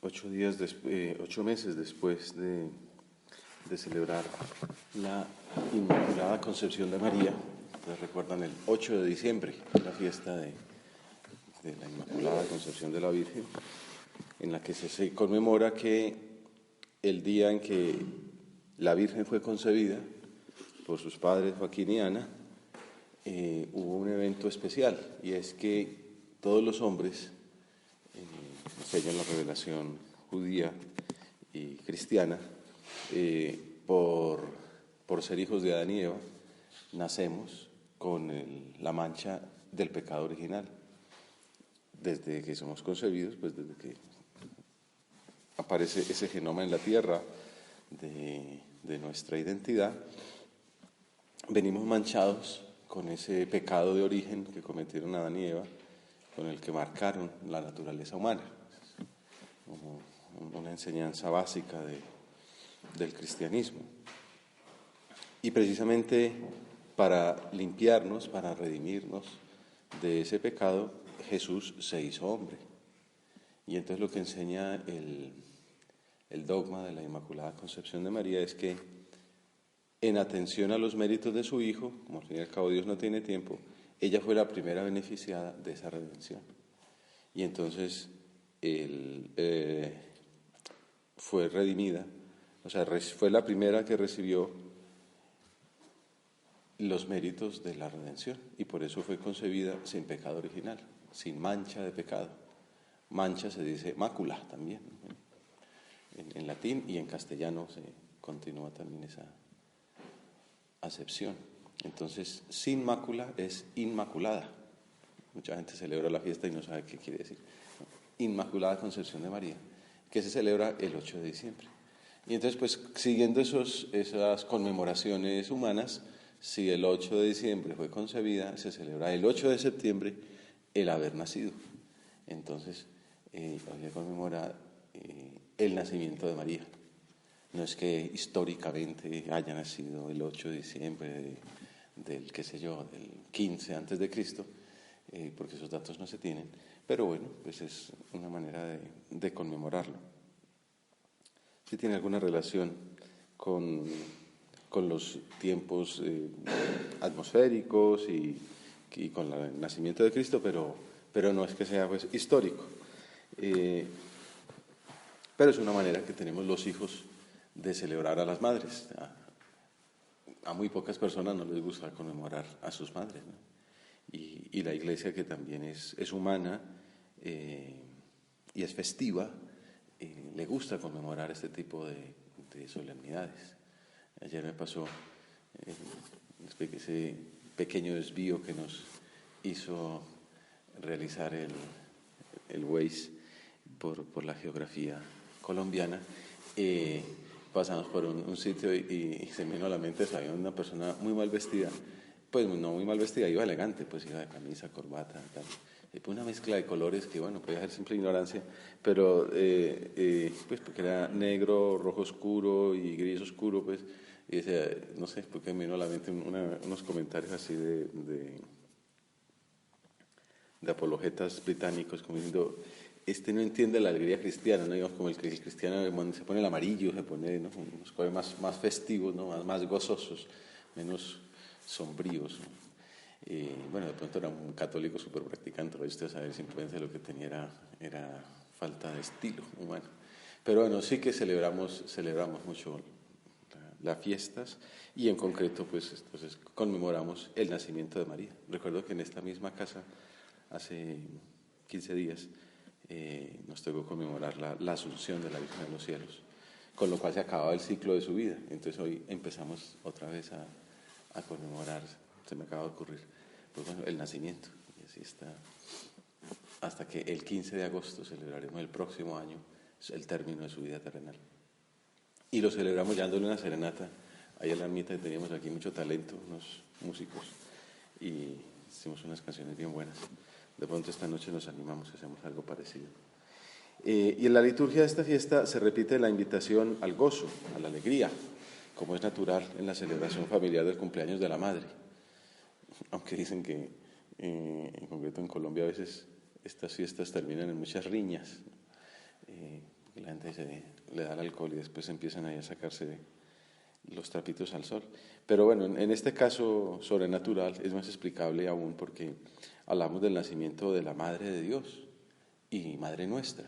8 meses después de celebrar la Inmaculada Concepción de María. Ustedes recuerdan el 8 de diciembre, la fiesta de la Inmaculada Concepción de la Virgen, en la que se conmemora que el día en que la Virgen fue concebida por sus padres Joaquín y Ana, hubo un evento especial, y es que todos los hombres, según la revelación judía y cristiana, por ser hijos de Adán y Eva, nacemos con la mancha del pecado original. Desde que somos concebidos, pues desde que aparece ese genoma en la tierra de nuestra identidad, venimos manchados con ese pecado de origen que cometieron Adán y Eva, con el que marcaron la naturaleza humana. Una enseñanza básica del cristianismo. Y precisamente para limpiarnos, para redimirnos de ese pecado, Jesús se hizo hombre. Y entonces lo que enseña el dogma de la Inmaculada Concepción de María es que, en atención a los méritos de su Hijo, como al fin y al cabo Dios no tiene tiempo, ella fue la primera beneficiada de esa redención. Y entonces fue redimida, o sea, fue la primera que recibió los méritos de la redención, y por eso fue concebida sin pecado original, sin mancha de pecado. Mancha se dice mácula también, en latín, y en castellano se continúa también esa acepción. Entonces, sin mácula es inmaculada. Mucha gente celebra la fiesta y no sabe qué quiere decir. Inmaculada Concepción de María, que se celebra el 8 de diciembre. Y entonces, pues, siguiendo esas conmemoraciones humanas, si el 8 de diciembre fue concebida, se celebra el 8 de septiembre el haber nacido. Entonces, hoy se conmemora el nacimiento de María. No es que históricamente haya nacido el 8 de diciembre del 15 antes de Cristo, porque esos datos no se tienen, pero bueno, pues es una manera de conmemorarlo. Sí tiene alguna relación con los tiempos atmosféricos y con el nacimiento de Cristo, pero no es que sea pues histórico. Pero es una manera que tenemos los hijos de celebrar a las madres. A muy pocas personas no les gusta conmemorar a sus madres, ¿no? Y la Iglesia, que también es humana y es festiva, le gusta conmemorar este tipo de solemnidades. Ayer me pasó ese pequeño desvío que nos hizo realizar el Waze por la geografía colombiana. Pasamos por un sitio y se me vino a la mente, había una persona muy mal vestida, pues no muy mal vestida, iba elegante, pues iba de camisa, corbata, tal. Pues una mezcla de colores que, bueno, puede ser simple ignorancia, pero pues porque era negro, rojo oscuro y gris oscuro, pues, y decía, no sé, porque me vino a la mente unos comentarios así de apologetas británicos, como diciendo, no entiende la alegría cristiana, ¿no? Digamos, como el cristiano se pone el amarillo, se pone, ¿no?, unos colores más festivos, ¿no?, más gozosos, menos sombríos, ¿no? Bueno, de pronto era un católico súper practicante, pero usted sabe, simplemente lo que tenía era falta de estilo humano. Pero bueno, sí que celebramos mucho las fiestas, y en concreto, pues, entonces conmemoramos el nacimiento de María. Recuerdo que en esta misma casa, hace 15 días, nos tocó conmemorar la Asunción de la Virgen de los Cielos, con lo cual se acababa el ciclo de su vida. Entonces hoy empezamos otra vez a conmemorar, se me acaba de ocurrir, pues bueno, el nacimiento. Y así está, hasta que el 15 de agosto celebraremos el próximo año el término de su vida terrenal. Y lo celebramos dándole una serenata. Ahí en la ermita teníamos aquí mucho talento, unos músicos, y hicimos unas canciones bien buenas. De pronto esta noche nos animamos y hacemos algo parecido. Y en la liturgia de esta fiesta se repite la invitación al gozo, a la alegría, como es natural en la celebración familiar del cumpleaños de la madre. Aunque dicen que, en concreto en Colombia, a veces estas fiestas terminan en muchas riñas, La gente le da el alcohol y después empiezan ahí a sacarse los trapitos al sol. Pero bueno, en este caso sobrenatural es más explicable aún porque hablamos del nacimiento de la Madre de Dios y Madre nuestra,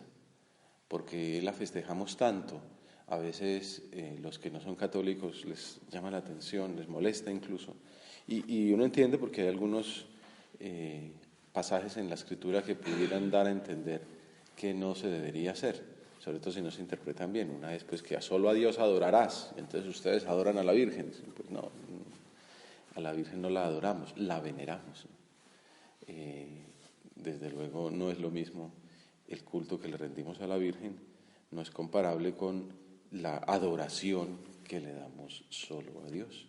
porque la festejamos tanto. A veces los que no son católicos les llama la atención, les molesta incluso, y uno entiende porque hay algunos pasajes en la Escritura que pudieran dar a entender que no se debería hacer, sobre todo si no se interpretan bien. Una es pues que solo a Dios adorarás, entonces ustedes adoran a la Virgen. Pues no, a la Virgen no la adoramos, la veneramos. Desde luego no es lo mismo el culto que le rendimos a la Virgen, no es comparable con la adoración que le damos solo a Dios.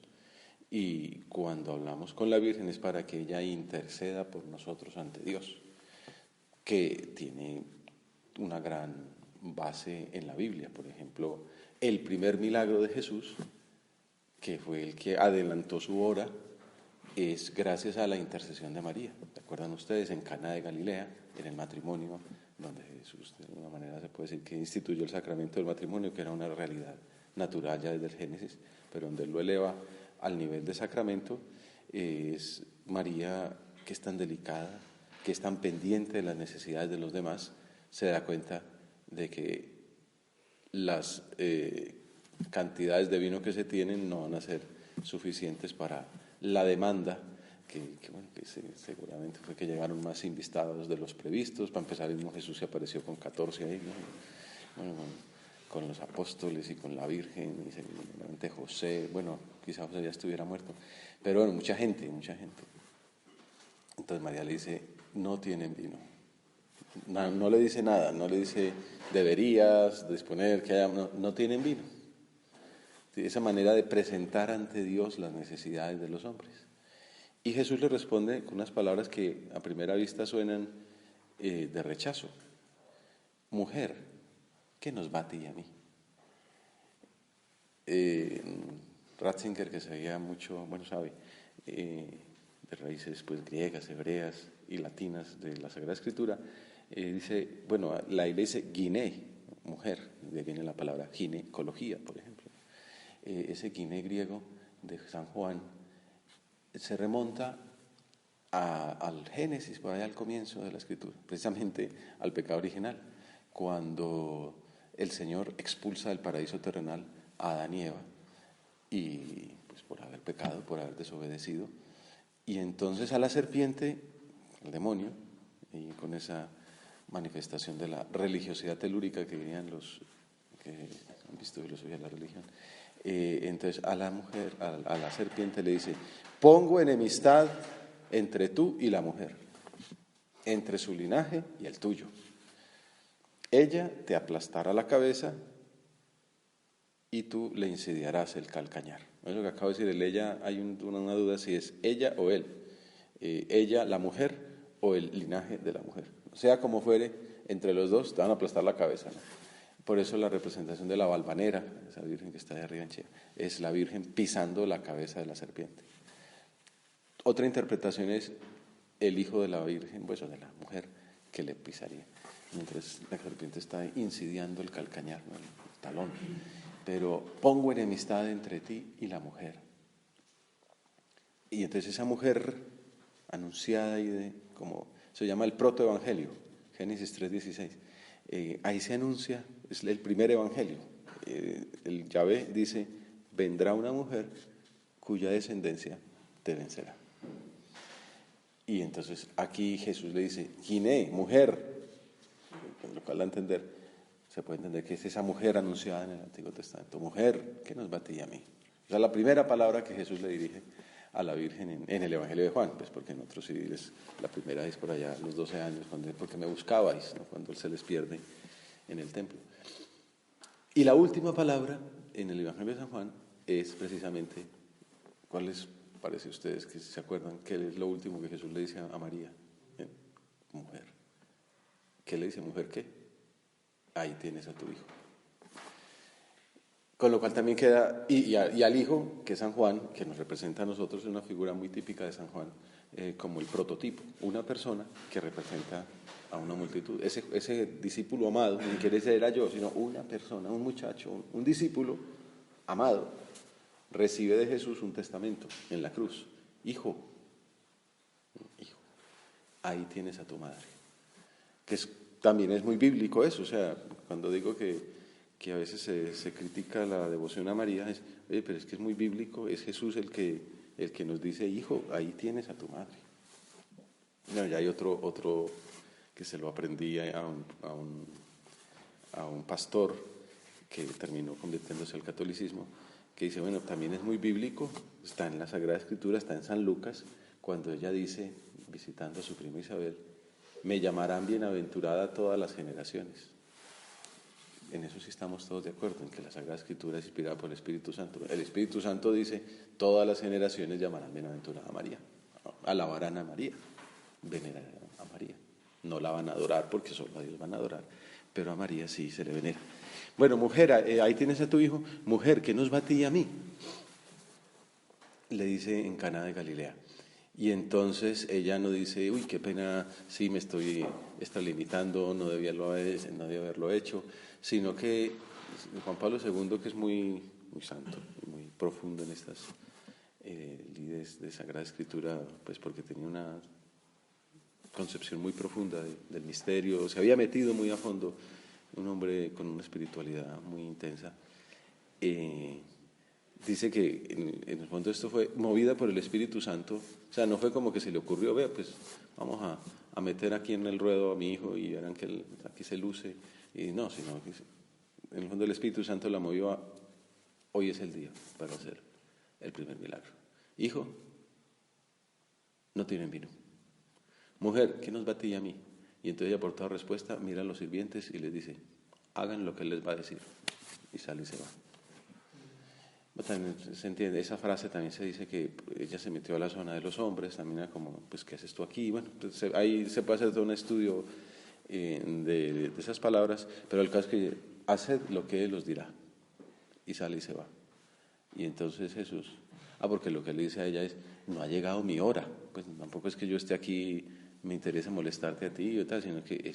Y cuando hablamos con la Virgen es para que ella interceda por nosotros ante Dios, que tiene una gran base en la Biblia. Por ejemplo, el primer milagro de Jesús, que fue el que adelantó su hora, es gracias a la intercesión de María. ¿Se acuerdan ustedes? En Cana de Galilea, en el matrimonio, donde Jesús, de alguna manera se puede decir que instituyó el sacramento del matrimonio, que era una realidad natural ya desde el Génesis, pero donde él lo eleva al nivel de sacramento, es María, que es tan delicada, que es tan pendiente de las necesidades de los demás, se da cuenta de que las cantidades de vino que se tienen no van a ser suficientes para la demanda, seguramente fue que llegaron más invitados de los previstos. Para empezar, el mismo Jesús se apareció con 14 ahí, ¿no? Bueno, con los apóstoles y con la Virgen, y seguramente José, bueno, quizás José ya estuviera muerto, pero bueno, mucha gente. Entonces María le dice, no tienen vino. No le dice nada, no le dice, deberías disponer, que haya, no tienen vino. Esa manera de presentar ante Dios las necesidades de los hombres. Y Jesús le responde con unas palabras que a primera vista suenan de rechazo. Mujer, ¿qué nos va a ti y a mí? Ratzinger, que sabía mucho, bueno, sabe, de raíces pues griegas, hebreas y latinas de la Sagrada Escritura, dice, bueno, la iglesia dice guiné, mujer, de ahí viene la palabra ginecología, por ejemplo. Ese guiné griego de San Juan se remonta al Génesis, por allá al comienzo de la Escritura, precisamente al pecado original, cuando el Señor expulsa del paraíso terrenal a Adán y Eva, y pues por haber pecado, por haber desobedecido, y entonces a la serpiente, al demonio, y con esa manifestación de la religiosidad telúrica que dirían los que han visto filosofía de la religión, entonces a la mujer, a la serpiente le dice, pongo enemistad entre tú y la mujer, entre su linaje y el tuyo. Ella te aplastará la cabeza y tú le incidiarás el calcañar. Eso que acabo de decir, el ella, hay una duda si es ella o él. Ella, la mujer, o el linaje de la mujer. Sea como fuere, entre los dos te van a aplastar la cabeza, ¿no? Por eso la representación de la valvanera, esa virgen que está de arriba en Chile, es la virgen pisando la cabeza de la serpiente. Otra interpretación es el hijo de la virgen, pues, o de la mujer, que le pisaría, mientras la serpiente está incidiando el calcañar, ¿no? El talón. Pero pongo enemistad entre ti y la mujer. Y entonces esa mujer anunciada y como se llama el protoevangelio, Génesis 3:16, ahí se anuncia, es el primer evangelio. El Yahvé dice, vendrá una mujer cuya descendencia te vencerá. Y entonces aquí Jesús le dice, Giné, mujer, lo cual da a entender, se puede entender que es esa mujer anunciada en el Antiguo Testamento. Mujer, ¿qué nos va a ti y a mí? O sea, la primera palabra que Jesús le dirige a la Virgen en el Evangelio de Juan, pues porque en otros civiles la primera es por allá a los 12 años, porque me buscabais, ¿no? Cuando él se les pierde en el templo. Y la última palabra en el Evangelio de San Juan es precisamente, ¿cuál les parece a ustedes que se acuerdan? ¿Qué es lo último que Jesús le dice a María? Mujer. ¿Qué le dice? ¿Mujer qué? Ahí tienes a tu hijo. Con lo cual también queda, y al hijo, que es San Juan, que nos representa a nosotros, es una figura muy típica de San Juan, como el prototipo, una persona que representa a una multitud. Ese discípulo amado, ni quiere ser era yo, sino una persona, un muchacho, un discípulo amado, recibe de Jesús un testamento en la cruz. Hijo, ahí tienes a tu madre. También es muy bíblico eso, o sea, cuando digo que a veces se critica la devoción a María, oye, pero es que es muy bíblico, es Jesús el que nos dice, hijo, ahí tienes a tu madre. No, ya hay otro que se lo aprendí a un pastor que terminó convirtiéndose al catolicismo, que dice, bueno, también es muy bíblico, está en la Sagrada Escritura, está en San Lucas, cuando ella dice, visitando a su prima Isabel, me llamarán bienaventurada todas las generaciones. En eso sí estamos todos de acuerdo, en que la Sagrada Escritura es inspirada por el Espíritu Santo. El Espíritu Santo dice, todas las generaciones llamarán bienaventurada a María, alabarán a María, venerarán a María. No la van a adorar porque solo a Dios van a adorar, pero a María sí se le venera. Bueno, mujer, ahí tienes a tu hijo. Mujer, ¿qué nos va a ti y a mí? Le dice en Caná de Galilea. Y entonces ella no dice, uy, qué pena, sí, me estoy extralimitando, no debía haberlo hecho, sino que Juan Pablo II, que es muy, muy santo, muy profundo en estas lides de Sagrada Escritura, pues porque tenía una concepción muy profunda del misterio, se había metido muy a fondo, un hombre con una espiritualidad muy intensa. Dice que en el fondo esto fue movida por el Espíritu Santo, o sea, no fue como que se le ocurrió, vea, pues vamos a meter aquí en el ruedo a mi hijo y verán que aquí se luce, y no, sino que en el fondo el Espíritu Santo la movió a, hoy es el día para hacer el primer milagro. Hijo, no tienen vino. Mujer, ¿qué nos va a ti y a mí? Y entonces ella por toda respuesta mira a los sirvientes y les dice, hagan lo que él les va a decir, y sale y se va. También se entiende, esa frase también se dice que ella se metió a la zona de los hombres, también era como, pues, ¿qué haces tú aquí? Bueno, pues, ahí se puede hacer todo un estudio de esas palabras, pero el caso es que haced lo que él os dirá, y sale y se va. Y entonces Jesús, porque lo que le dice a ella es, no ha llegado mi hora, pues tampoco es que yo esté aquí, me interesa molestarte a ti y tal, sino que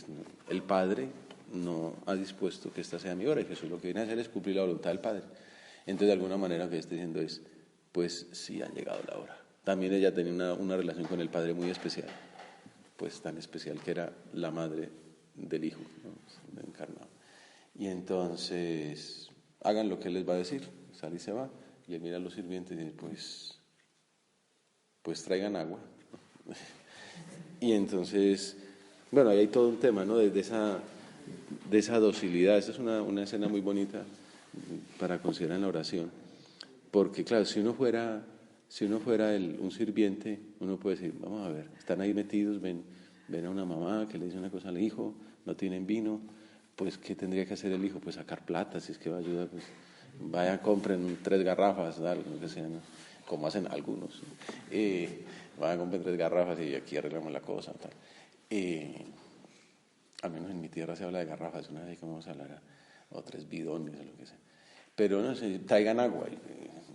el Padre no ha dispuesto que esta sea mi hora, y Jesús lo que viene a hacer es cumplir la voluntad del Padre. Entonces, de alguna manera, lo que está diciendo es, pues sí ha llegado la hora. También ella tenía una relación con el Padre muy especial, pues tan especial que era la madre del Hijo, ¿no? Encarnado. Y entonces, hagan lo que él les va a decir, sale y se va, y él mira a los sirvientes y dice, pues traigan agua. Y entonces, bueno, ahí hay todo un tema, ¿no? De esa docilidad. Esta es una escena muy bonita para considerar en la oración, porque claro, si uno fuera un sirviente, uno puede decir, vamos a ver, están ahí metidos, ven a una mamá que le dice una cosa al hijo, no tienen vino, pues ¿qué tendría que hacer el hijo? Pues sacar plata, si es que va a ayudar, pues vaya, compren 3 garrafas, algo que sea, ¿no? Como hacen algunos, vayan, compren 3 garrafas y aquí arreglamos la cosa, tal. Al menos en mi tierra se habla de garrafas, una vez que vamos a hablar, o 3 bidones o lo que sea. Pero no sé, traigan agua,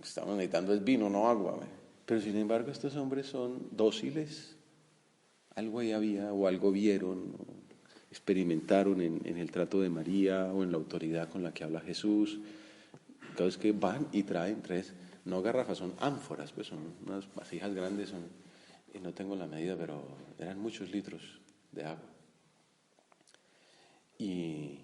estamos necesitando es vino, no agua. Pero sin embargo estos hombres son dóciles, algo ahí había o algo vieron, o experimentaron en el trato de María o en la autoridad con la que habla Jesús. Entonces que van y traen 3, no garrafas, son ánforas, pues son unas vasijas grandes, no tengo la medida, pero eran muchos litros de agua. Y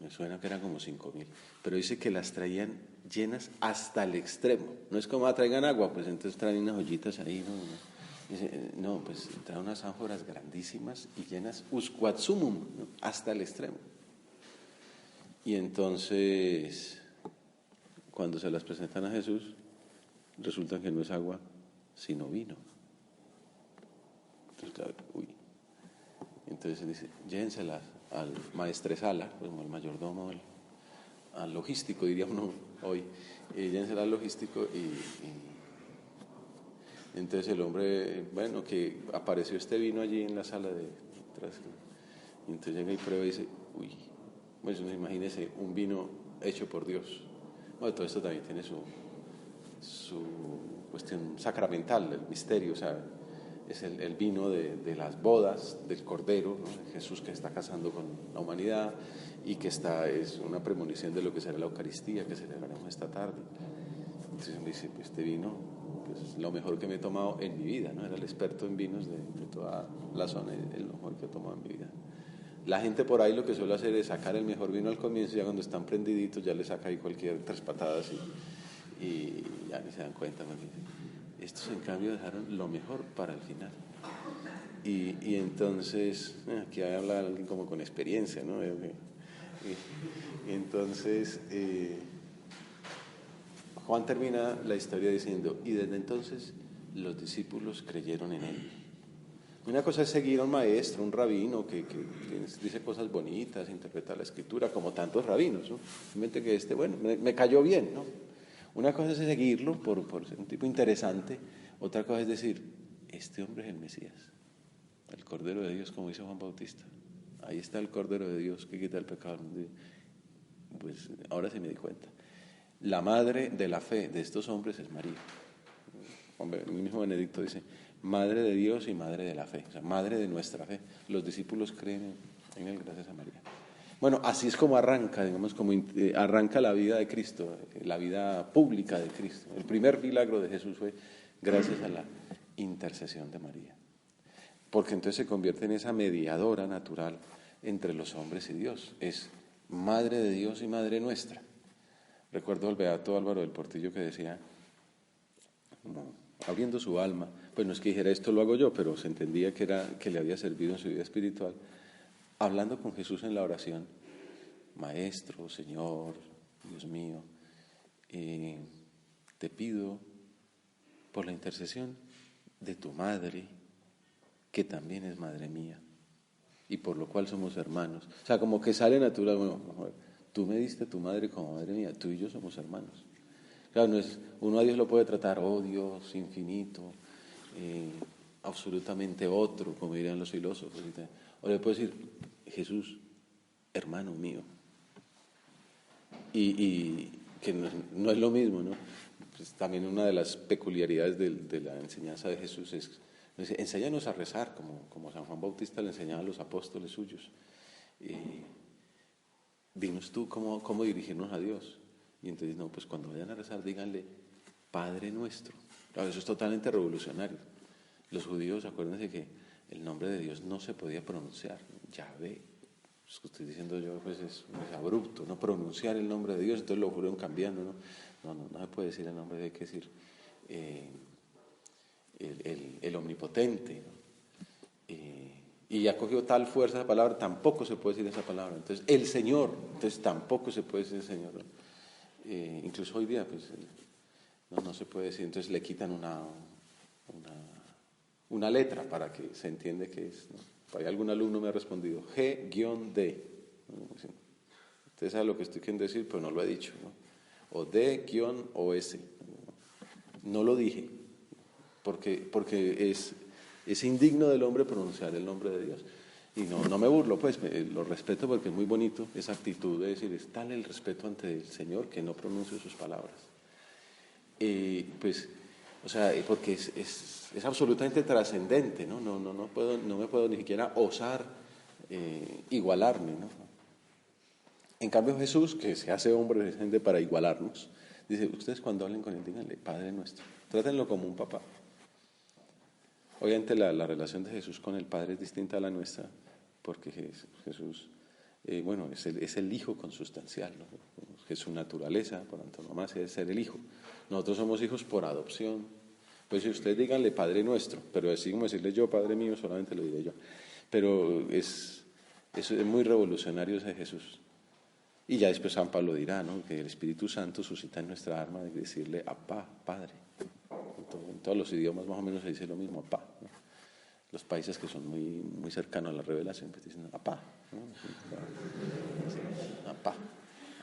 me suena que eran como 5.000, pero dice que las traían llenas hasta el extremo. No es como, traigan agua, pues entonces traen unas ollitas ahí, ¿no? Dice, no, pues traen unas ánforas grandísimas y llenas usquatsumum, ¿no? Hasta el extremo. Y entonces, cuando se las presentan a Jesús, resulta que no es agua, sino vino. Entonces, claro, entonces dice, llévenselas al maestresala, como el mayordomo, al logístico, diría uno hoy, llévenselas al logístico y entonces el hombre, bueno, que apareció este vino allí en la sala de atrás, y entonces llega y prueba y dice, pues imagínese un vino hecho por Dios. Bueno, todo esto también tiene su cuestión sacramental, el misterio, o sea, es el vino de las bodas del Cordero, ¿no? De Jesús que está casando con la humanidad y que es una premonición de lo que será la Eucaristía que celebraremos esta tarde. Entonces me dice, pues este vino pues, es lo mejor que me he tomado en mi vida, ¿no? Era el experto en vinos de toda la zona, el mejor que he tomado en mi vida. La gente por ahí lo que suele hacer es sacar el mejor vino al comienzo, ya cuando están prendiditos ya le saca ahí cualquier 3 patadas y ya ni se dan cuenta. Estos en cambio dejaron lo mejor para el final. Y entonces, aquí habla alguien como con experiencia, ¿no? Y entonces, Juan termina la historia diciendo, y desde entonces los discípulos creyeron en él. Una cosa es seguir a un maestro, un rabino que dice cosas bonitas, interpreta la escritura, como tantos rabinos, ¿no? Simplemente que bueno, me cayó bien, ¿no? Una cosa es seguirlo por ser un tipo interesante, otra cosa es decir, este hombre es el Mesías, el Cordero de Dios, como dice Juan Bautista. Ahí está el Cordero de Dios que quita el pecado. Pues ahora sí me di cuenta. La madre de la fe de estos hombres es María. El mismo Benedicto dice, Madre de Dios y Madre de la fe, o sea, Madre de nuestra fe. Los discípulos creen en él gracias a María. Bueno, así es como arranca, digamos, como arranca la vida de Cristo, la vida pública de Cristo. El primer milagro de Jesús fue gracias a la intercesión de María. Porque entonces se convierte en esa mediadora natural entre los hombres y Dios. Es Madre de Dios y Madre nuestra. Recuerdo al beato Álvaro del Portillo que decía, abriendo su alma, pues no es que dijera esto lo hago yo, pero se entendía que le había servido en su vida espiritual, hablando con Jesús en la oración, Maestro, Señor, Dios mío, te pido por la intercesión de tu madre, que también es madre mía, y por lo cual somos hermanos. O sea, como que sale natural, bueno, tú me diste tu madre como madre mía, tú y yo somos hermanos. Claro, uno a Dios lo puede tratar, oh Dios infinito, absolutamente otro, como dirían los filósofos. O le puede decir, Jesús, hermano mío. Y que no es lo mismo, ¿no? Pues también una de las peculiaridades de la enseñanza de Jesús es, enséñanos a rezar, como San Juan Bautista le enseñaba a los apóstoles suyos. Dinos tú cómo dirigirnos a Dios. Y entonces, no, pues cuando vayan a rezar, díganle, Padre nuestro. Claro, eso es totalmente revolucionario. Los judíos, acuérdense que el nombre de Dios no se podía pronunciar. Yahvé, lo que estoy diciendo yo, pues es abrupto, no pronunciar el nombre de Dios, entonces lo fueron cambiando, ¿no? No se puede decir el nombre de, hay que decir el omnipotente, ¿no? Y ya cogió tal fuerza esa palabra, tampoco se puede decir esa palabra. Entonces, el Señor, entonces tampoco se puede decir el Señor, ¿no? Incluso hoy día, pues, no se puede decir, entonces le quitan una letra para que se entiende que es, ¿no? Por ahí algún alumno me ha respondido, G-D. Ustedes saben lo que estoy queriendo decir, pero no lo he dicho, ¿no? O D-O-S. No lo dije, porque es indigno del hombre pronunciar el nombre de Dios. Y no me burlo, pues, lo respeto porque es muy bonito esa actitud de decir, es tal el respeto ante el Señor que no pronuncio sus palabras. Pues, o sea, porque es absolutamente trascendente, ¿no? No me puedo ni siquiera osar igualarme, ¿no? En cambio Jesús, que se hace hombre precisamente para igualarnos, dice, ustedes cuando hablen con él, díganle, Padre nuestro, trátenlo como un papá. Obviamente la relación de Jesús con el Padre es distinta a la nuestra, porque Jesús, es el Hijo consustancial, ¿no? Que su naturaleza, por antonomasia, es ser el Hijo. Nosotros somos hijos por adopción. Pues si ustedes díganle Padre nuestro, pero así como decirle yo, Padre mío, solamente lo diré yo. Pero es muy revolucionario ese Jesús. Y ya después San Pablo dirá, ¿no? Que el Espíritu Santo suscita en nuestra alma de decirle Apá, Padre. En todos los idiomas más o menos se dice lo mismo, Apá, ¿no? Los países que son muy, muy cercanos a la revelación pues dicen Apá, ¿no? Apá,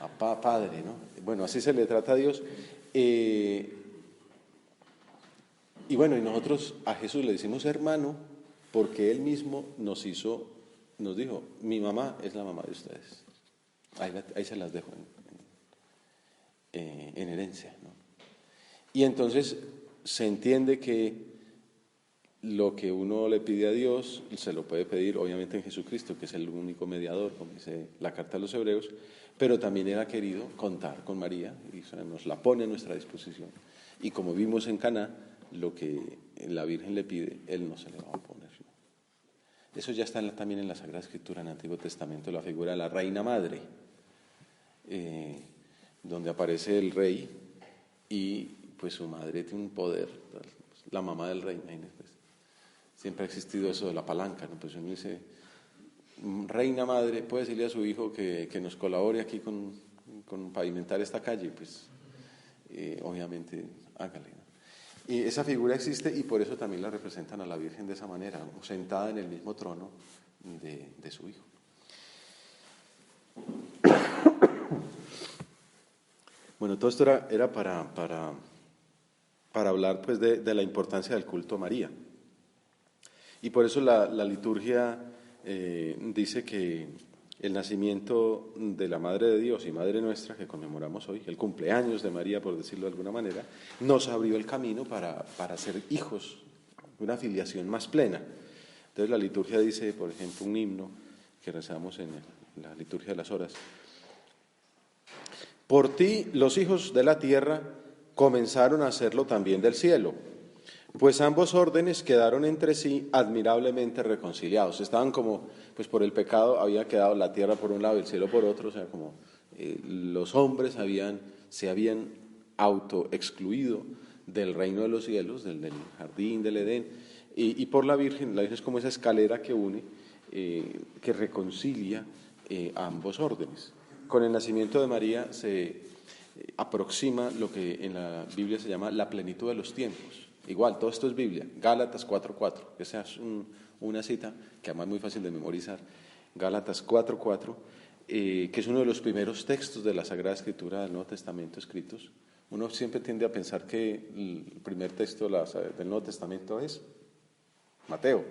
Apá, Padre, ¿no? Bueno, así se le trata a Dios. Y bueno, y nosotros a Jesús le decimos hermano porque Él mismo nos dijo, mi mamá es la mamá de ustedes. Ahí se las dejo en herencia, ¿no? Y entonces se entiende que lo que uno le pide a Dios se lo puede pedir obviamente en Jesucristo, que es el único mediador, como dice la carta a los Hebreos, pero también Él ha querido contar con María y nos la pone a nuestra disposición. Y como vimos en Caná, lo que la Virgen le pide, Él no se le va a oponer. Eso ya está también en la Sagrada Escritura, en el Antiguo Testamento, la figura de la Reina Madre, donde aparece el rey y pues su madre tiene un poder, la mamá del rey, pues. Siempre ha existido eso de la palanca, ¿no? Pues uno dice, Reina Madre, puede decirle a su hijo que nos colabore aquí con pavimentar esta calle, pues obviamente hágale, ¿no? Y esa figura existe y por eso también la representan a la Virgen de esa manera, ¿no? Sentada en el mismo trono de su hijo. Bueno, todo esto era para hablar pues de la importancia del culto a María. Y por eso la liturgia dice que el nacimiento de la Madre de Dios y Madre nuestra, que conmemoramos hoy, el cumpleaños de María, por decirlo de alguna manera, nos abrió el camino para ser hijos, una filiación más plena. Entonces la liturgia dice, por ejemplo, un himno que rezamos en la liturgia de las horas: por ti los hijos de la tierra comenzaron a hacerlo también del cielo, pues ambos órdenes quedaron entre sí admirablemente reconciliados. Estaban como, pues por el pecado había quedado la tierra por un lado y el cielo por otro, o sea, como los hombres se habían autoexcluido del reino de los cielos, del jardín del Edén, y por la Virgen es como esa escalera que une, que reconcilia a ambos órdenes. Con el nacimiento de María se aproxima lo que en la Biblia se llama la plenitud de los tiempos. Igual, todo esto es Biblia, Gálatas 4:4, esa es una cita que además es muy fácil de memorizar, Gálatas 4:4, que es uno de los primeros textos de la Sagrada Escritura del Nuevo Testamento escritos. Uno siempre tiende a pensar que el primer texto del Nuevo Testamento es Mateo.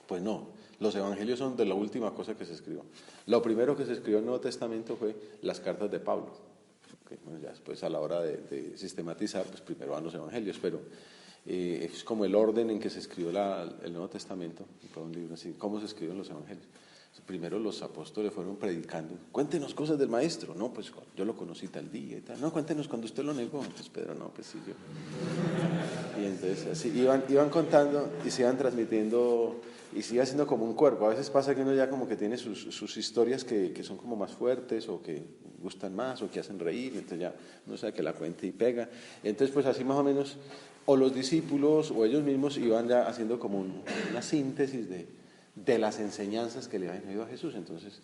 Pues no, los evangelios son de la última cosa que se escribió. Lo primero que se escribió en el Nuevo Testamento fue las cartas de Pablo. Bueno, ya después a la hora de sistematizar, pues primero van los evangelios, pero es como el orden en que se escribió el Nuevo Testamento, un libro así, cómo se escribieron los evangelios. Primero los apóstoles fueron predicando, cuéntenos cosas del maestro, no, pues yo lo conocí tal día y tal, no, cuéntenos cuando usted lo negó, entonces Pedro, no, pues sí, yo. Y entonces así iban contando y se iban transmitiendo y se iba haciendo como un cuerpo. A veces pasa que uno ya como que tiene sus historias que son como más fuertes o que gustan más o que hacen reír, entonces ya uno sabe que la cuenta y pega. Entonces pues así más o menos, o los discípulos o ellos mismos iban ya haciendo como una síntesis de las enseñanzas que le habían oído a Jesús. Entonces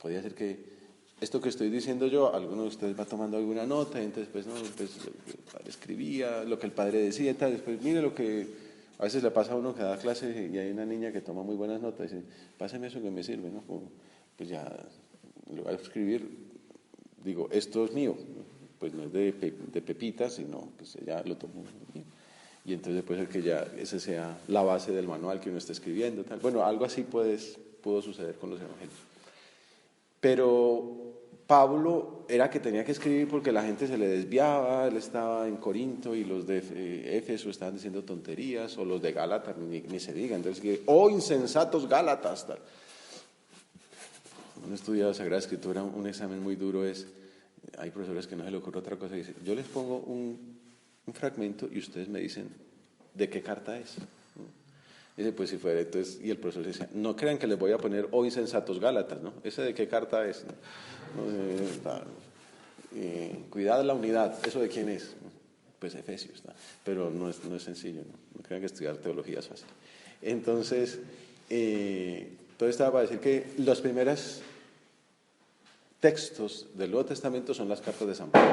podría ser que esto que estoy diciendo yo, alguno de ustedes va tomando alguna nota, y entonces pues, no, pues el padre escribía, lo que el padre decía y tal, después mire lo que a veces le pasa a uno que da clase y hay una niña que toma muy buenas notas y dice, pásame eso que me sirve, ¿no? Como, pues ya lo voy a escribir, digo, esto es mío, pues no es de Pepita, sino pues ella lo tomó mío. Y entonces puede ser que ya esa sea la base del manual que uno está escribiendo, tal. Bueno, algo así pudo suceder con los evangelios. Pero Pablo era que tenía que escribir porque la gente se le desviaba, él estaba en Corinto y los de Éfeso estaban diciendo tonterías, o los de Gálatas ni se diga. Entonces, insensatos Gálatas, tal. Un estudiado de Sagrada Escritura, un examen muy duro hay profesores que no se le ocurre otra cosa y dicen, yo les pongo un fragmento y ustedes me dicen de qué carta es. Dice, pues si fuera, entonces, y el profesor decía, no crean que les voy a poner, insensatos Gálatas, ¿no? ¿Ese de qué carta es? Cuidad la unidad, ¿eso de quién es? Pues Efesios, ¿no? Pero no es sencillo, ¿no? Crean que estudiar teología es fácil. Entonces, todo estaba para decir que los primeros textos del Nuevo Testamento son las cartas de San Pablo,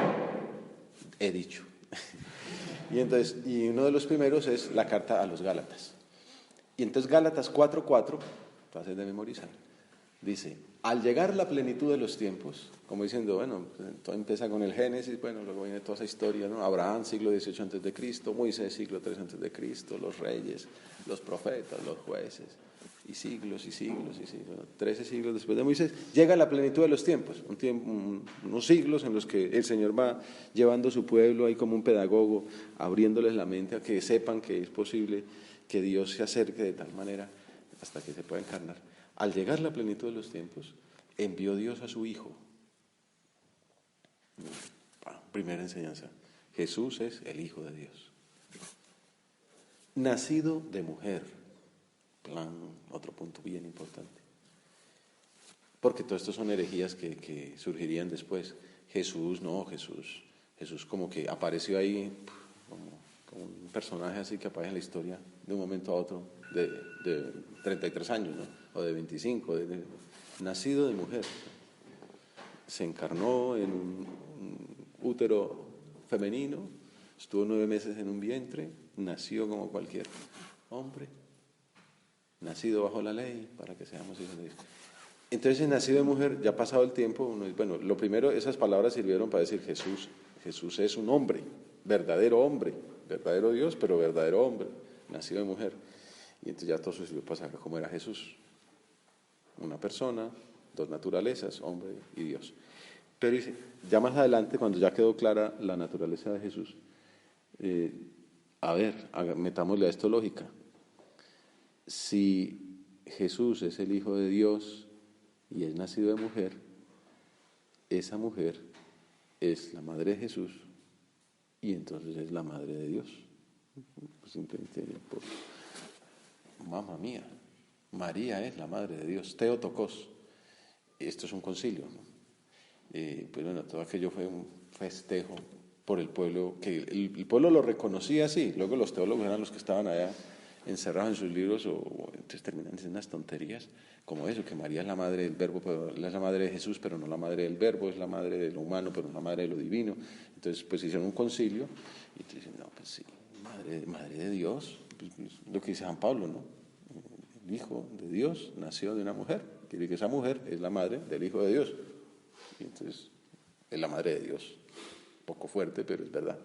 he dicho. Y uno de los primeros es la carta a los Gálatas. Y entonces Gálatas 4:4, fácil de memorizar, dice, al llegar la plenitud de los tiempos, como diciendo, bueno, todo empieza con el Génesis, bueno, luego viene toda esa historia, ¿no? Abraham, siglo XVIII antes de Cristo, Moisés, siglo III antes de Cristo, los reyes, los profetas, los jueces, y siglos y siglos y siglos, 13 siglos después de Moisés, llega la plenitud de los tiempos, unos siglos en los que el Señor va llevando a su pueblo ahí como un pedagogo, abriéndoles la mente a que sepan que es posible que Dios se acerque de tal manera hasta que se pueda encarnar. Al llegar la plenitud de los tiempos, envió Dios a su Hijo. Primera enseñanza, Jesús es el Hijo de Dios. Nacido de mujer, otro punto bien importante. Porque todo esto son herejías que surgirían después. Jesús como que apareció ahí como un personaje así que aparece en la historia de un momento a otro, de 33 años, ¿no? O de 25, nacido de mujer. Se encarnó en un útero femenino, estuvo 9 meses en un vientre, nació como cualquier hombre, nacido bajo la ley, para que seamos hijos de Dios. Entonces, nacido de mujer, ya pasado el tiempo, bueno, lo primero, esas palabras sirvieron para decir Jesús es un hombre, verdadero Dios, pero verdadero hombre, nacido de mujer. Y entonces ya todo eso sirvió para saber cómo era Jesús, una persona, dos naturalezas, hombre y Dios. Pero dice, ya más adelante, cuando ya quedó clara la naturaleza de Jesús, metámosle a esto lógica. Si Jesús es el Hijo de Dios y es nacido de mujer, esa mujer es la madre de Jesús y entonces es la madre de Dios. Simplemente mamá mía, María es la madre de Dios, Theotokos. Esto es un concilio, ¿no? Pues bueno, todo aquello fue un festejo por el pueblo, que el pueblo lo reconocía así, luego los teólogos eran los que estaban allá encerrados en sus libros, entonces terminan diciendo unas tonterías, como eso, que María es la madre del verbo, pero es la madre de Jesús, pero no la madre del verbo, es la madre de lo humano, pero no la madre de lo divino. Entonces, pues hicieron un concilio, y te dicen, no, pues sí, madre de Dios, pues, lo que dice San Pablo, ¿no? El Hijo de Dios nació de una mujer, quiere decir que esa mujer es la madre del Hijo de Dios. Y entonces, es la madre de Dios. Poco fuerte, pero es verdad.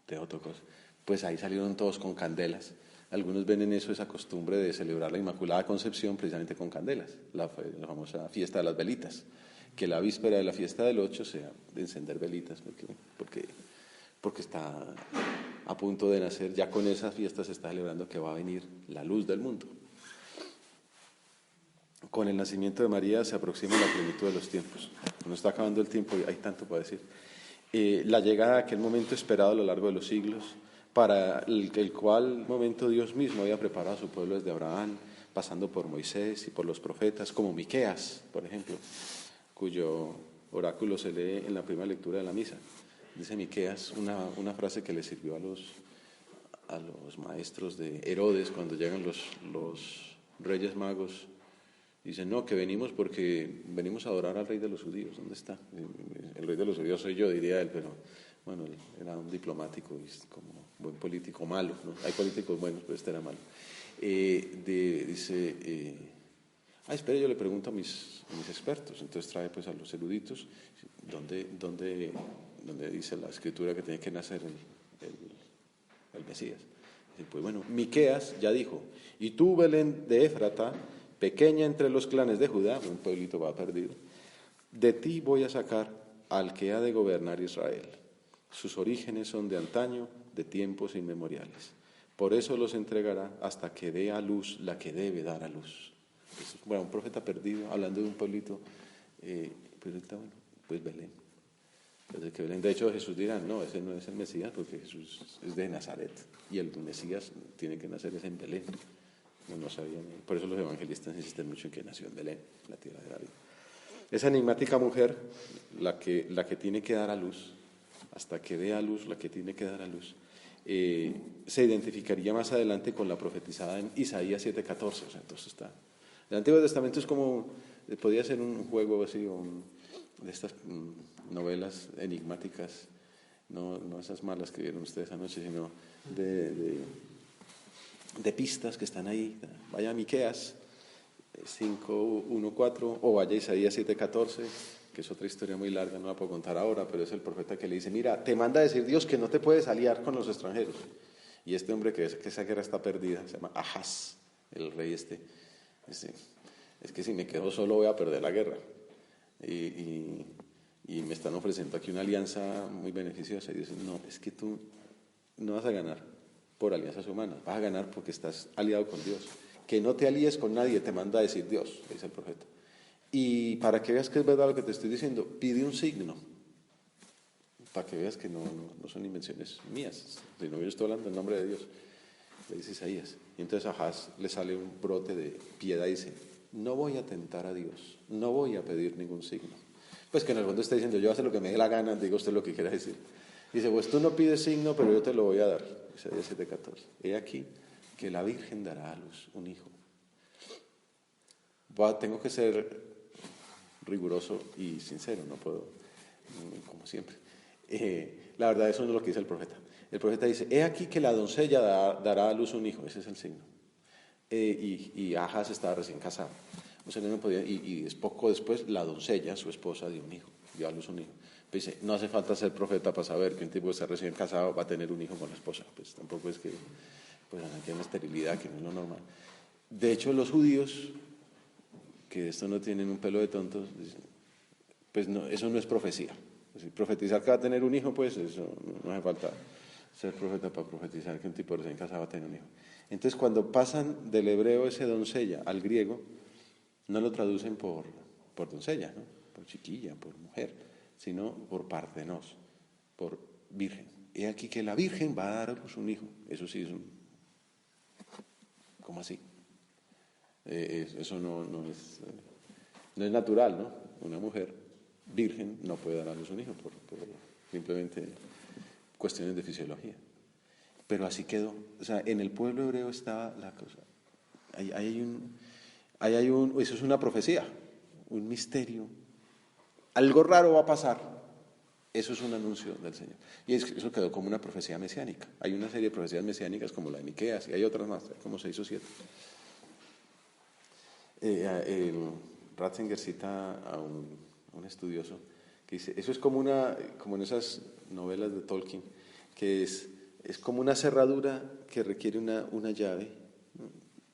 Theotokos. Pues ahí salieron todos con candelas. Algunos ven en eso esa costumbre de celebrar la Inmaculada Concepción precisamente con candelas, la famosa fiesta de las velitas, que la víspera de la fiesta del 8 sea de encender velitas, porque está a punto de nacer, ya con esas fiestas se está celebrando que va a venir la luz del mundo. Con el nacimiento de María se aproxima la plenitud de los tiempos. No está acabando el tiempo y hay tanto para decir. La llegada de aquel momento esperado a lo largo de los siglos, para el cual momento Dios mismo había preparado a su pueblo desde Abraham, pasando por Moisés y por los profetas, como Miqueas, por ejemplo, cuyo oráculo se lee en la primera lectura de la misa. Dice Miqueas una frase que le sirvió a los maestros de Herodes cuando llegan los reyes magos. Dicen, no, que venimos porque venimos a adorar al rey de los judíos. ¿Dónde está? El rey de los judíos soy yo, diría él, pero bueno, él era un diplomático y como buen político, malo, ¿no? Hay políticos buenos, pero este era malo. Espere, yo le pregunto a mis expertos. Entonces trae pues a los eruditos, ¿dónde dice la escritura que tiene que nacer el Mesías? Dice, pues bueno, Miqueas ya dijo, y tú, Belén de Éfrata, pequeña entre los clanes de Judá, un pueblito va perdido, de ti voy a sacar al que ha de gobernar Israel. Sus orígenes son de antaño, de tiempos inmemoriales. Por eso los entregará hasta que dé a luz la que debe dar a luz. Bueno, un profeta perdido, hablando de un pueblito, pues Belén. De hecho, Jesús dirá, no, ese no es el Mesías, porque Jesús es de Nazaret, y el Mesías tiene que nacer es en Belén. No sabían. Por eso los evangelistas insisten mucho en que nació en Belén, la tierra de David. Esa enigmática mujer, la que tiene que dar a luz, hasta que dé a luz la que tiene que dar a luz, se identificaría más adelante con la profetizada en Isaías 7:14. O sea, entonces está. El Antiguo Testamento es como, podría ser un juego así, de estas novelas enigmáticas, no esas malas que vieron ustedes anoche, sino de pistas que están ahí. Vaya a Miqueas 5:1-4 o vaya a Isaías 7:14, que es otra historia muy larga, no la puedo contar ahora, pero es el profeta que le dice, mira, te manda a decir Dios que no te puedes aliar con los extranjeros. Y este hombre que esa guerra está perdida, se llama Ahaz, el rey dice, es que si me quedo solo voy a perder la guerra. Y me están ofreciendo aquí una alianza muy beneficiosa. Y dicen, no, es que tú no vas a ganar por alianzas humanas, vas a ganar porque estás aliado con Dios. Que no te alíes con nadie, te manda a decir Dios, dice el profeta. Y para que veas que es verdad lo que te estoy diciendo, pide un signo, para que veas que no son invenciones mías, sino yo estoy hablando en nombre de Dios, le dice Isaías. Y entonces a Ahaz le sale un brote de piedad y dice, no voy a tentar a Dios, no voy a pedir ningún signo. Pues que en el fondo está diciendo, yo voy a hacer lo que me dé la gana, diga usted lo que quiera decir. Dice, pues tú no pides signo, pero yo te lo voy a dar. Isaías 7:14. He aquí que la Virgen dará a luz un hijo. Tengo que ser riguroso y sincero, no puedo, como siempre. La verdad, eso no es lo que dice el profeta. El profeta dice, he aquí que la doncella dará a luz un hijo, ese es el signo. Y Ahaz estaba recién casado. O sea, no podía, y poco después la doncella, su esposa, dio a luz un hijo. Pues dice, no hace falta ser profeta para saber que un tipo que está recién casado va a tener un hijo con la esposa. Pues tampoco es que pues tiene una esterilidad, que no es lo normal. De hecho, los judíos, que de esto no tienen un pelo de tontos, dicen, pues no, eso no es profecía. Es decir, profetizar que va a tener un hijo, pues eso no hace falta ser profeta para profetizar que un tipo recién casado va a tener un hijo. Entonces, cuando pasan del hebreo ese doncella al griego, no lo traducen por doncella, ¿no? Por chiquilla, por mujer, sino por partenos, por virgen. He aquí que la virgen va a daros un hijo. Eso sí es ¿cómo así? Eso no es natural, ¿no? Una mujer virgen no puede dar a luz un hijo por simplemente cuestiones de fisiología. Pero así quedó. O sea, en el pueblo hebreo estaba la cosa. Eso es una profecía, un misterio. Algo raro va a pasar. Eso es un anuncio del Señor. Y eso quedó como una profecía mesiánica. Hay una serie de profecías mesiánicas como la de Miqueas y hay otras más, como 6 o 7. Ratzinger cita a un estudioso que dice, eso es como en esas novelas de Tolkien, que es como una cerradura que requiere una llave.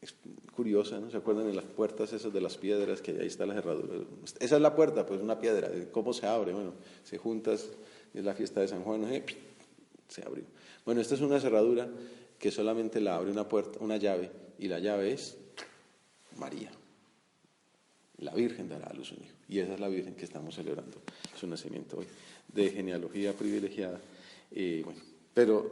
Es curiosa, ¿no? ¿Se acuerdan de las puertas esas de las piedras que ahí está la cerradura? Esa es la puerta, pues una piedra. ¿Cómo se abre? Bueno, se juntas, es la fiesta de San Juan, se abrió. Bueno, esta es una cerradura que solamente la abre una puerta, una llave, y la llave es María. La Virgen dará a luz un hijo. Y esa es la Virgen que estamos celebrando su nacimiento hoy, de genealogía privilegiada. Bueno, pero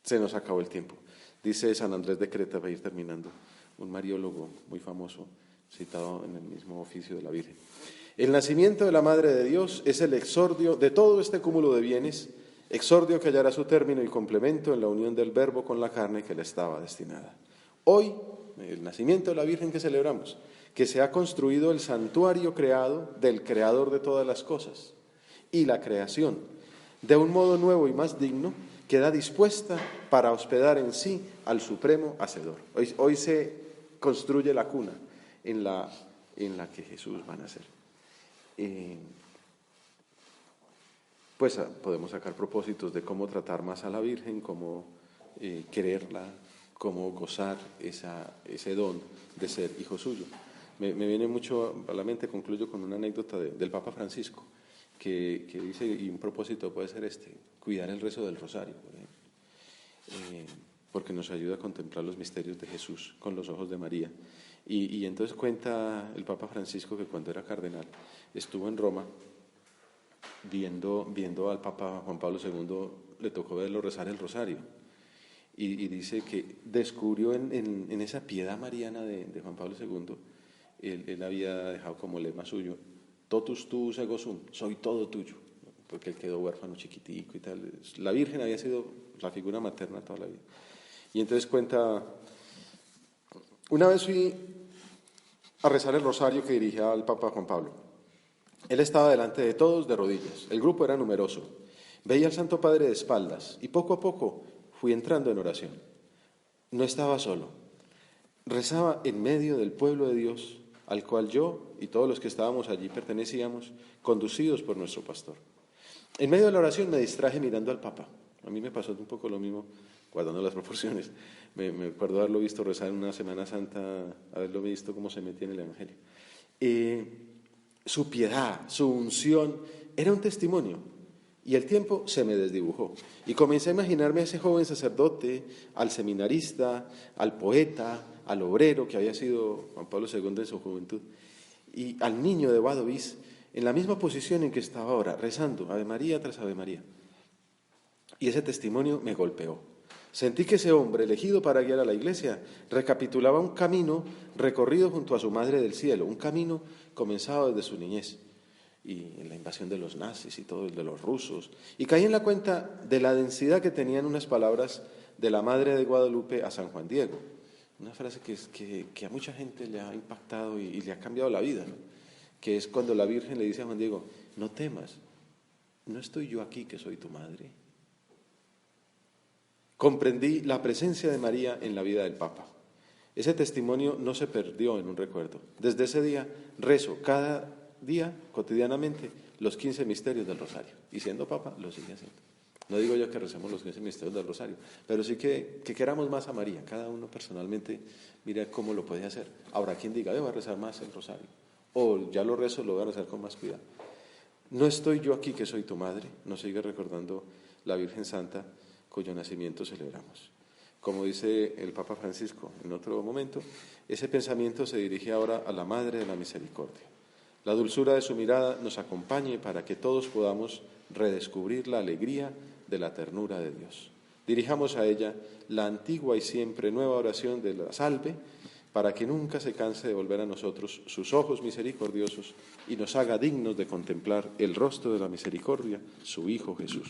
se nos acabó el tiempo. Dice San Andrés de Creta, para ir terminando, un mariólogo muy famoso, citado en el mismo oficio de la Virgen. El nacimiento de la Madre de Dios es el exordio de todo este cúmulo de bienes, exordio que hallará su término y complemento en la unión del Verbo con la carne que le estaba destinada. Hoy, el nacimiento de la Virgen que celebramos, que se ha construido el santuario creado del Creador de todas las cosas, y la creación, de un modo nuevo y más digno, queda dispuesta para hospedar en sí al Supremo Hacedor. Hoy se construye la cuna en la que Jesús va a nacer. Pues podemos sacar propósitos de cómo tratar más a la Virgen, cómo quererla, cómo gozar ese don de ser hijo suyo. Me viene mucho a la mente, concluyo con una anécdota del Papa Francisco, que dice, y un propósito puede ser cuidar el rezo del rosario, por ejemplo, porque nos ayuda a contemplar los misterios de Jesús con los ojos de María. Y entonces cuenta el Papa Francisco que cuando era cardenal estuvo en Roma viendo al Papa Juan Pablo II, le tocó verlo rezar el rosario. Y dice que descubrió en esa piedad mariana de Juan Pablo II, él había dejado como lema suyo, totus tuus ego sum, soy todo tuyo, porque él quedó huérfano chiquitico y tal. La Virgen había sido la figura materna toda la vida. Y entonces cuenta, una vez fui a rezar el rosario que dirigía al Papa Juan Pablo. Él estaba delante de todos de rodillas, el grupo era numeroso. Veía al Santo Padre de espaldas y poco a poco fui entrando en oración. No estaba solo, rezaba en medio del pueblo de Dios, al cual yo y todos los que estábamos allí pertenecíamos, conducidos por nuestro pastor. En medio de la oración me distraje mirando al Papa. A mí me pasó un poco lo mismo guardando las proporciones. Me acuerdo haberlo visto rezar en una Semana Santa, haberlo visto cómo se metía en el Evangelio. Su piedad, su unción, era un testimonio. Y el tiempo se me desdibujó. Y comencé a imaginarme a ese joven sacerdote, al seminarista, al poeta, al obrero, que había sido Juan Pablo II en su juventud, y al niño de Wadowice, en la misma posición en que estaba ahora, rezando Ave María tras Ave María. Y ese testimonio me golpeó. Sentí que ese hombre, elegido para guiar a la Iglesia, recapitulaba un camino recorrido junto a su Madre del Cielo, un camino comenzado desde su niñez, y en la invasión de los nazis y todo, el de los rusos. Y caí en la cuenta de la densidad que tenían unas palabras de la Madre de Guadalupe a San Juan Diego. Una frase que a mucha gente le ha impactado y le ha cambiado la vida, ¿no? Que es cuando la Virgen le dice a Juan Diego, no temas, ¿no estoy yo aquí que soy tu madre? Comprendí la presencia de María en la vida del Papa. Ese testimonio no se perdió en un recuerdo. Desde ese día rezo cada día, cotidianamente, los 15 misterios del Rosario. Y siendo Papa, lo sigue haciendo. No digo yo que recemos los 15 misterios del Rosario, pero sí que queramos más a María. Cada uno personalmente mira cómo lo puede hacer. Ahora, quien diga, voy a rezar más el Rosario, o ya lo rezo, lo voy a rezar con más cuidado. No estoy yo aquí que soy tu madre, nos sigue recordando la Virgen Santa, cuyo nacimiento celebramos. Como dice el Papa Francisco en otro momento, ese pensamiento se dirige ahora a la Madre de la Misericordia. La dulzura de su mirada nos acompañe para que todos podamos redescubrir la alegría de la ternura de Dios. Dirijamos a ella la antigua y siempre nueva oración de la Salve, para que nunca se canse de volver a nosotros sus ojos misericordiosos y nos haga dignos de contemplar el rostro de la misericordia, su Hijo Jesús.